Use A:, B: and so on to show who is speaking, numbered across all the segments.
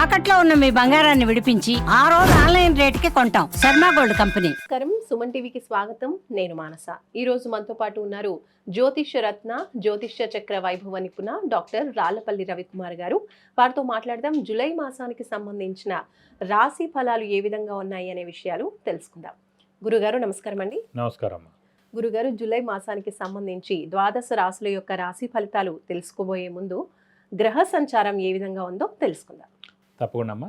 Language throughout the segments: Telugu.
A: తాకట్లో ఉన్న మీ బంగారాన్ని విడిపించి ఆ రోజు ఆన్లైన్ రేటుకి కొంటాం. Sharma gold company.
B: నమస్కారం, సుమన్ టీవీకి స్వాగతం. నేను మానస. ఈ రోజు మనతో పాటు ఉన్నారు జ్యోతిష్య రత్న, జ్యోతిష్య చక్ర వైభవ నిపుణ డాక్టర్ రాళ్లపల్లి రవికుమార్ గారు. వారితో మాట్లాడదాం. జూలై మాసానికి సంబంధించిన రాశి ఫలాలు ఏ విధంగా ఉన్నాయి అనే విషయాలు తెలుసుకుందాం. గురుగారు నమస్కారం అండి.
C: నమస్కారం.
B: గురుగారు, జూలై మాసానికి సంబంధించి ద్వాదశ రాశుల యొక్క రాశి ఫలితాలు తెలుసుకోబోయే ముందు గ్రహ సంచారం ఏ విధంగా ఉందో తెలుసుకుందాం.
C: తప్పకుండా అమ్మా.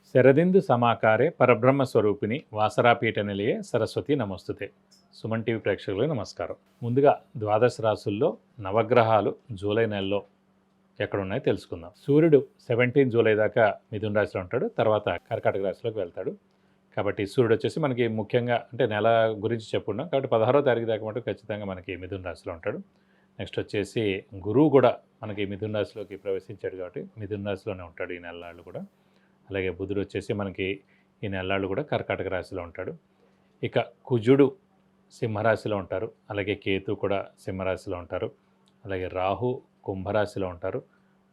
C: శరదిందు సమాకారే పరబ్రహ్మ స్వరూపిణి వాసరాపీఠ నిలయే సరస్వతి నమస్తుతే. సుమన్ టీవీ ప్రేక్షకులకు నమస్కారం. ముందుగా ద్వాదశ రాశుల్లో నవగ్రహాలు జూలై నెలలో ఎక్కడున్నాయో తెలుసుకుందాం. సూర్యుడు 17 జూలై దాకా మిథున రాశిలో ఉంటాడు, తర్వాత కర్కాటక రాశిలోకి వెళ్తాడు. కాబట్టి సూర్యుడు వచ్చేసి మనకి ముఖ్యంగా అంటే నెల గురించి చెప్పుకున్నాం కాబట్టి 16వ తారీఖు దాకా మటు ఖచ్చితంగా మనకి మిథున రాశిలో ఉంటాడు. నెక్స్ట్ వచ్చేసి గురువు కూడా మనకి మిథున రాశిలోకి ప్రవేశించాడు కాబట్టి మిథున రాశిలోనే ఉంటాడు ఈ నెలలాళ్ళు కూడా. అలాగే బుధుడు వచ్చేసి మనకి ఈ నెలలాళ్ళు కూడా కర్కాటక రాశిలో ఉంటాడు. ఇక కుజుడు సింహరాశిలో ఉంటారు, అలాగే కేతు కూడా సింహరాశిలో ఉంటారు, అలాగే రాహు కుంభరాశిలో ఉంటారు,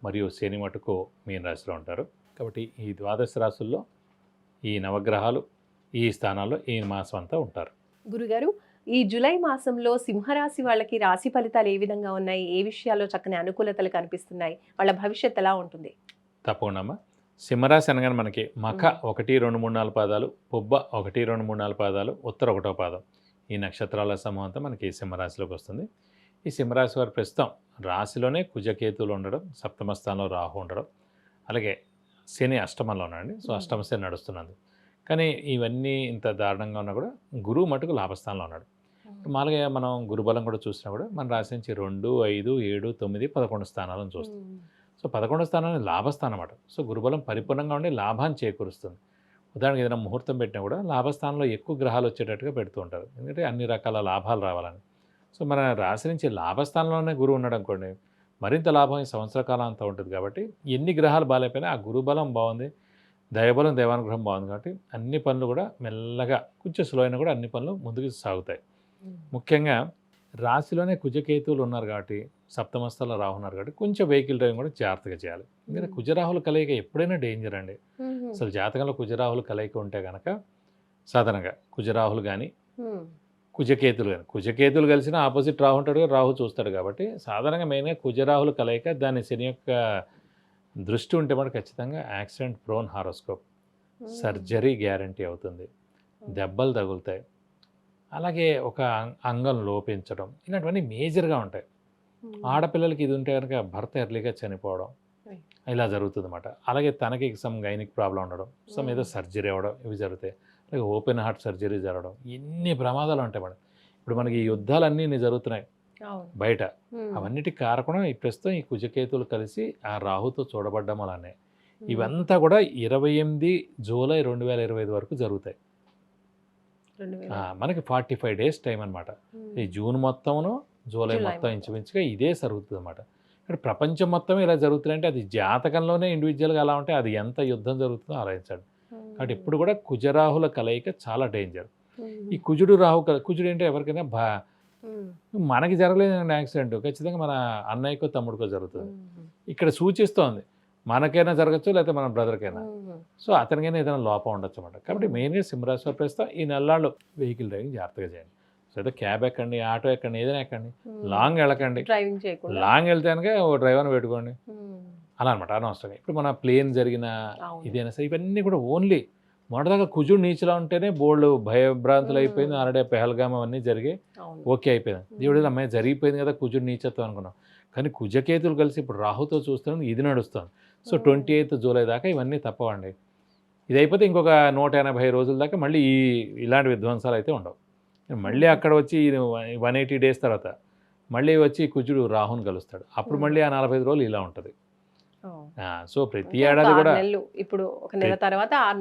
C: మరియు శని మటుకు మీన రాశిలో ఉంటారు. కాబట్టి ఈ ద్వాదశ రాశుల్లో ఈ నవగ్రహాలు ఈ స్థానాల్లో ఈ మాసం అంతా ఉంటారు.
B: గురుగారు, ఈ జూలై మాసంలో సింహరాశి వాళ్ళకి రాశి ఫలితాలు ఏ విధంగా ఉన్నాయి, ఏ విషయాల్లో చక్కని అనుకూలతలు కనిపిస్తున్నాయి, వాళ్ళ భవిష్యత్తు ఎలా ఉంటుంది?
C: తప్పకుండా. సింహరాశి అనగానే మనకి మఖ 1, 2, 3, 4 పాదాలు, పుబ్బ 1, 2, 3, 4 పాదాలు, ఉత్తర 1వ పాదం, ఈ నక్షత్రాల సమూహం అంతా మనకి సింహరాశిలోకి వస్తుంది. ఈ సింహరాశి వారు ప్రస్తుతం రాశిలోనే కుజకేతువులు ఉండడం, సప్తమ స్థానంలో రాహు ఉండడం, అలాగే శని అష్టమంలో ఉన్నాడండి. సో అష్టమ శని నడుస్తున్నది. కానీ ఇవన్నీ ఇంత దారుణంగా ఉన్నా కూడా గురువు మటుకు లాభస్థానంలో ఉన్నాడు. మామూలుగా మనం గురుబలం కూడా చూసినా కూడా మన రాశి నుంచి 2, 5, 7, 9, 11 స్థానాలను చూస్తాం. సో 11వ స్థానాన్ని లాభస్థానం అన్నమాట. సో గురుబలం పరిపూర్ణంగా ఉండి లాభాన్ని చేకూరుస్తుంది. ఉదాహరణకి ఏదైనా ముహూర్తం పెట్టినా కూడా లాభస్థానంలో ఎక్కువ గ్రహాలు వచ్చేటట్టుగా పెడుతూ ఉంటారు, ఎందుకంటే అన్ని రకాల లాభాలు రావాలని. సో మన రాశి నుంచి లాభస్థానంలోనే గురువు ఉన్నాడు అనుకోండి, మరింత లాభం ఈ సంవత్సర కాలం అంతా ఉంటుంది. కాబట్టి ఎన్ని గ్రహాలు బాగాలేకపోయినా ఆ గురుబలం బాగుంది, దైవబలం దైవానుగ్రహం బాగుంది కాబట్టి అన్ని పనులు కూడా మెల్లగా కొంచెం స్లో అయినా కూడా అన్ని పనులు ముందుకు సాగుతాయి. ముఖ్యంగా రాశిలోనే కుజకేతువులు ఉన్నారు కాబట్టి, సప్తమ స్థలంలో రాహు ఉన్నారు కాబట్టి కొంచెం వెహికల్ డ్రైవింగ్ కూడా జాగ్రత్తగా చేయాలి. ఎందుకంటే కుజరాహుల కలయిక ఎప్పుడైనా డేంజర్ అండి. అసలు జాతకంలో కుజరాహుల కలయిక ఉంటే కనుక సాధారణంగా కుజరాహులు కానీ కుజకేతులు కానీ, కుజకేతులు కలిసిన ఆపోజిట్ రాహు ఉంటాడు, రాహు చూస్తాడు కాబట్టి సాధారణంగా మెయిన్గా కుజరాహుల కలయిక, దాని శని యొక్క దృష్టి ఉంటే మనకు ఖచ్చితంగా accident prone horoscope, surgery guarantee అవుతుంది, దెబ్బలు తగులుతాయి, అలాగే ఒక అంగం లోపించడం, ఇలాంటివన్నీ మేజర్గా ఉంటాయి. ఆడపిల్లలకి ఇది ఉంటే కనుక భర్త ఎర్లీగా చనిపోవడం ఇలా జరుగుతుంది అన్నమాట. అలాగే తనకి సమ్ గైనిక్ ప్రాబ్లం ఉండడం, సమ్ ఏదో సర్జరీ అవ్వడం, ఇవి జరుగుతాయి. అలాగే ఓపెన్ హార్ట్ సర్జరీ జరగడం, ఎన్ని ప్రమాదాలు ఉంటాయి మేడం. ఇప్పుడు మనకి ఈ యుద్ధాలన్నీ జరుగుతున్నాయి బయట, అవన్నిటికి కారణం ఈ ప్రస్తుతం ఈ కుజకేతువులు కలిసి ఆ రాహుతో చూడబడ్డం అలానే. ఇవంతా కూడా 28 జూలై 2025 వరకు జరుగుతాయి. మనకి 45 డేస్ టైం అనమాట. ఈ జూన్ మొత్తంలో జూలై మొత్తం ఇంచుమించుగా ఇదే జరుగుతుంది అనమాట. ఇక్కడ ప్రపంచం మొత్తం ఇలా జరుగుతుందంటే అది జాతకంలోనే ఇండివిజువల్గా అలా ఉంటే అది ఎంత యుద్ధం జరుగుతుందో ఆలోచించండి. కాబట్టి ఇప్పుడు కూడా కుజరాహుల కలయిక చాలా డేంజర్. ఈ కుజుడు రాహు కుజుడు అంటే ఎవరికైనా మనకి జరగలేదండి యాక్సిడెంట్, ఖచ్చితంగా మన అన్నయ్యకో తమ్ముడికో జరుగుతుంది. ఇక్కడ సూచిస్తోంది మనకైనా జరగచ్చు, లేకపోతే మన బ్రదర్కైనా. సో అతనికైనా ఏదైనా లోపం ఉండొచ్చు అన్నమాట. కాబట్టి మెయిన్గా సింహరాశి వారు ప్రస్తుతం ఈ నెలల్లో వెహికల్ డ్రైవింగ్ జాగ్రత్తగా చేయండి. సో అయితే క్యాబ్ ఎక్కండి, ఆటో ఎక్కండి, ఏదైనా ఎక్కండి, లాంగ్ వెళ్ళకండి. లాంగ్ వెళ్తే కనుక ఓ డ్రైవర్ని పెట్టుకోండి అలా అనమాట, అనవసరంగా. ఇప్పుడు మన ప్లేన్ జరిగిన ఇదైనా సరే ఇవన్నీ కూడా ఓన్లీ మొదటగా కుజుడు నీచులా ఉంటేనే బోల్డ్ భయభ్రాంతులు అయిపోయింది. ఆల్రెడీ పెహల్గామ్ అవన్నీ జరిగి ఓకే అయిపోయింది. దేవుడు అమ్మాయి జరిగిపోయింది కదా కుజుడు నీచత్వం అనుకున్నాం. కానీ కుజకేతులు కలిసి ఇప్పుడు రాహుతో చూస్తున్నాం, ఇది నడుస్తుంది. సో 28 జూలై దాకా ఇవన్నీ తప్పవండి. ఇది అయిపోతే ఇంకొక 180 రోజుల దాకా మళ్ళీ ఇలాంటి విధ్వంసాలు అయితే ఉండవు. మళ్ళీ అక్కడ వచ్చి 180 డేస్ తర్వాత మళ్ళీ వచ్చి కుజుడు రాహుని కలుస్తాడు. అప్పుడు మళ్ళీ ఆ 45 రోజులు ఇలా ఉంటుంది. సో ప్రతి ఏడాది కూడా
B: ఇప్పుడు ఒక నెల తర్వాత 6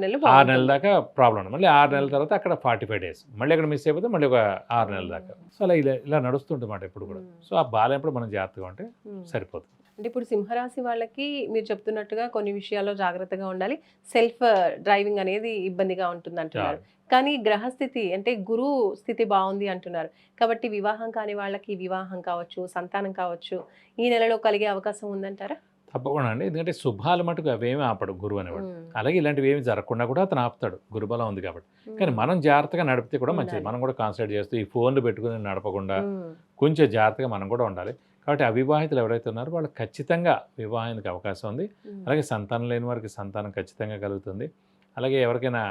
C: నెలల దాకా ప్రాబ్లం ఉండదు. మళ్ళీ 6 నెలల తర్వాత అక్కడ 45 డేస్, మళ్ళీ అక్కడ మిస్ అయిపోతే మళ్ళీ ఒక 6 నెలల దాకా. సో అలా ఇలా నడుస్తుంటమాట ఇప్పుడు కూడా. సో ఆ బాలేనప్పుడు మనం జాగ్రత్తగా ఉంటే సరిపోతుంది.
B: అంటే ఇప్పుడు సింహరాశి వాళ్ళకి మీరు చెప్తున్నట్టుగా కొన్ని విషయాల్లో జాగ్రత్తగా ఉండాలి, సెల్ఫ్ డ్రైవింగ్ అనేది ఇబ్బందిగా ఉంటుంది అంటున్నారు. కానీ గ్రహస్థితి అంటే గురువు స్థితి బాగుంది అంటున్నారు కాబట్టి వివాహం కాని వాళ్ళకి వివాహం కావచ్చు, సంతానం కావచ్చు ఈ నెలలో కలిగే అవకాశం ఉందంటారా?
C: తప్పకుండా అండి. ఎందుకంటే శుభాలు మటుకు అవేమీ ఆపడు గురువు అనేవాడు.
B: ఉమ్,
C: అలాగే ఇలాంటివి ఏమి జరగకుండా కూడా అతను ఆపుతాడు. గురుబలం ఉంది కాబట్టి. కానీ
B: ఉమ్,
C: మనం జాగ్రత్తగా నడిపితే కూడా మంచిది.
B: ఉండాలి.
C: మనం కూడా కాన్సన్ట్రేట్ చేస్తూ ఈ ఫోన్లు పెట్టుకుని నడపకుండా
B: ఉమ్,
C: కొంచెం జాగ్రత్తగా మనం కూడా ఉండాలి. కాబట్టి అవివాహితులు ఎవరైతే ఉన్నారో వాళ్ళకి ఖచ్చితంగా వివాహానికి అవకాశం ఉంది.
B: ఉమ్,
C: అలాగే సంతానం లేని వారికి సంతానం ఖచ్చితంగా కలుగుతుంది. అలాగే ఎవరికైనా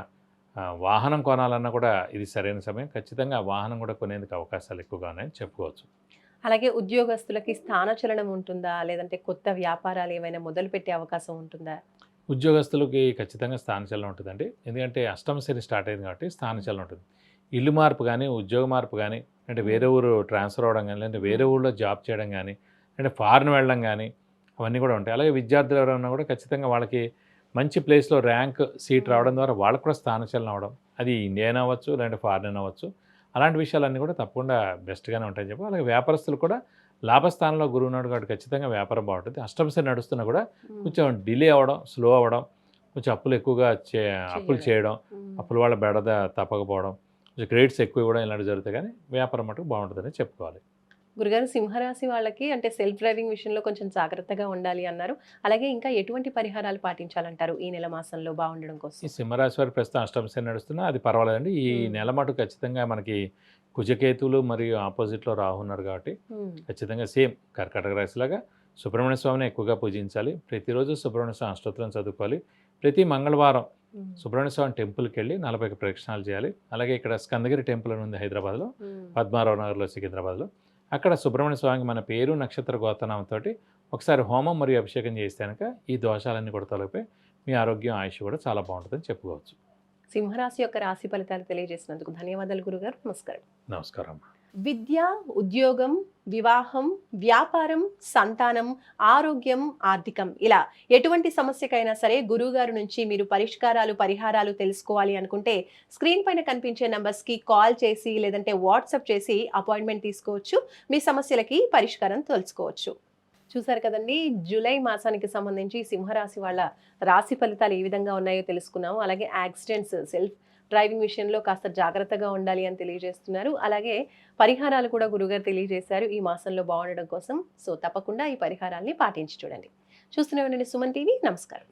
C: వాహనం కొనాలన్నా కూడా ఇది సరైన సమయం. ఖచ్చితంగా ఆ వాహనం కూడా కొనేందుకు అవకాశాలు ఎక్కువగా ఉన్నాయని చెప్పుకోవచ్చు.
B: అలాగే ఉద్యోగస్తులకి స్థానచలనం ఉంటుందా, లేదంటే కొత్త వ్యాపారాలు ఏమైనా మొదలు పెట్టే అవకాశం ఉంటుందా?
C: ఉద్యోగస్తులకి ఖచ్చితంగా స్థానచలనం ఉంటుందండి. ఎందుకంటే అష్టమ శని స్టార్ట్ అయింది కాబట్టి స్థానచలనం ఉంటుంది. ఇల్లు మార్పు కానీ, ఉద్యోగ మార్పు కానీ, అంటే వేరే ఊరు ట్రాన్స్ఫర్ అవ్వడం కానీ, లేదంటే వేరే ఊళ్ళో జాబ్ చేయడం కానీ, అంటే ఫారిన్ వెళ్ళడం కానీ అవన్నీ కూడా ఉంటాయి. అలాగే విద్యార్థులు ఎవరైనా కూడా ఖచ్చితంగా వాళ్ళకి మంచి ప్లేస్‌లో ర్యాంక్ సీట్ రావడం ద్వారా వాళ్ళకి కూడా స్థానచలనం అవ్వడం. అది ఇండియన్ అవ్వచ్చు, లేదంటే ఫారిన్ అవ్వచ్చు. అలాంటి విషయాలన్నీ కూడా తప్పకుండా బెస్ట్‌గానే ఉంటాయని చెప్పి. అలాగే వ్యాపారస్తులు కూడా లాభస్థానంలో గురువు ఉన్నాడు కాబట్టి ఖచ్చితంగా వ్యాపారం బాగుంటుంది. అష్టమ శని నడుస్తున్నా కూడా కొంచెం డిలే అవ్వడం, స్లో అవ్వడం, కొంచెం అప్పులు ఎక్కువగా అప్పులు చేయడం,
B: ఉమ్.
C: అప్పుల వాళ్ళ బెడద తప్పకపోవడం, కొంచెం క్రెడిట్స్ ఎక్కువ ఇవ్వడం ఇలాంటివి జరుగుతాయి. కానీ వ్యాపారం మటుకు బాగుంటుందని చెప్పుకోవాలి.
B: గురుగారు, సింహరాశి వాళ్ళకి అంటే సెల్ఫ్ డ్రైవింగ్ విషయంలో కొంచెం జాగ్రత్తగా ఉండాలి అన్నారు. అలాగే ఇంకా ఎటువంటి పరిహారాలు పాటించాలంటారు ఈ నెల మాసంలో బాగుండడం కోసం?
C: ఈ సింహరాశి వారి ప్రస్తుతం అష్టమ శని నడుస్తున్నా అది పర్వాలేదండి. ఈ నెల మటుకు ఖచ్చితంగా మనకి కుజకేతువులు మరియు ఆపోజిట్లో రాహు ఉన్నారు కాబట్టి
B: ఉమ్,
C: ఖచ్చితంగా సేమ్ కర్కాటక రాశిలాగా సుబ్రహ్మణ్య స్వామిని ఎక్కువగా పూజించాలి. ప్రతిరోజు సుబ్రహ్మణ్య స్వామి అష్టోత్తరం చదువుకోవాలి. ప్రతి మంగళవారం
B: ఉమ్,
C: సుబ్రహ్మణ్య స్వామి టెంపుల్కి వెళ్ళి 40 ప్రదక్షిణాలు చేయాలి. అలాగే ఇక్కడ స్కందగిరి టెంపుల్ అని ఉంది హైదరాబాద్లో,
B: ఉమ్.
C: పద్మారావు నగర్లో, సికింద్రాబాద్లో. అక్కడ సుబ్రహ్మణ్య స్వామికి మన పేరు, నక్షత్ర గోత్రనామంతో ఒకసారి హోమం మరియు అభిషేకం చేస్తే కనుక ఈ దోషాలన్నీ కూడా తొలగిపోయి మీ ఆరోగ్యం, ఆయుష్ కూడా చాలా బాగుంటుందని చెప్పుకోవచ్చు.
B: సింహరాశి యొక్క రాశి ఫలితాలు తెలియజేసినందుకు ధన్యవాదాలు గురుగారు. నమస్కారం.
C: నమస్కారం.
B: విద్య, ఉద్యోగం, వివాహం, వ్యాపారం, సంతానం, ఆరోగ్యం, ఆర్థికం ఇలా ఎటువంటి సమస్యకైనా సరే గురువుగారు నుంచి మీరు పరిహారాలు తెలుసుకోవాలి అనుకుంటే స్క్రీన్ పైన కనిపించే నంబర్స్కి కాల్ చేసి లేదంటే వాట్సాప్ చేసి అపాయింట్మెంట్ తీసుకోవచ్చు. మీ సమస్యలకి పరిష్కారం తెలుసుకోవచ్చు. చూసారు కదండి, జూలై మాసానికి సంబంధించి సింహరాశి వాళ్ళ రాశి ఫలితాలు ఏ విధంగా ఉన్నాయో తెలుసుకున్నాము. అలాగే యాక్సిడెంట్స్, సెల్ఫ్ డ్రైవింగ్ విషయంలో కాస్త జాగ్రత్తగా ఉండాలి అని తెలియజేస్తున్నారు. అలాగే పరిహారాలు కూడా గురుగారు తెలియజేశారు ఈ మాసంలో బాగుండడం కోసం. సో తప్పకుండా ఈ పరిహారాల్ని పాటించి చూడండి. చూస్తూనే ఉండండి సుమన్ టీవీ. నమస్కారం.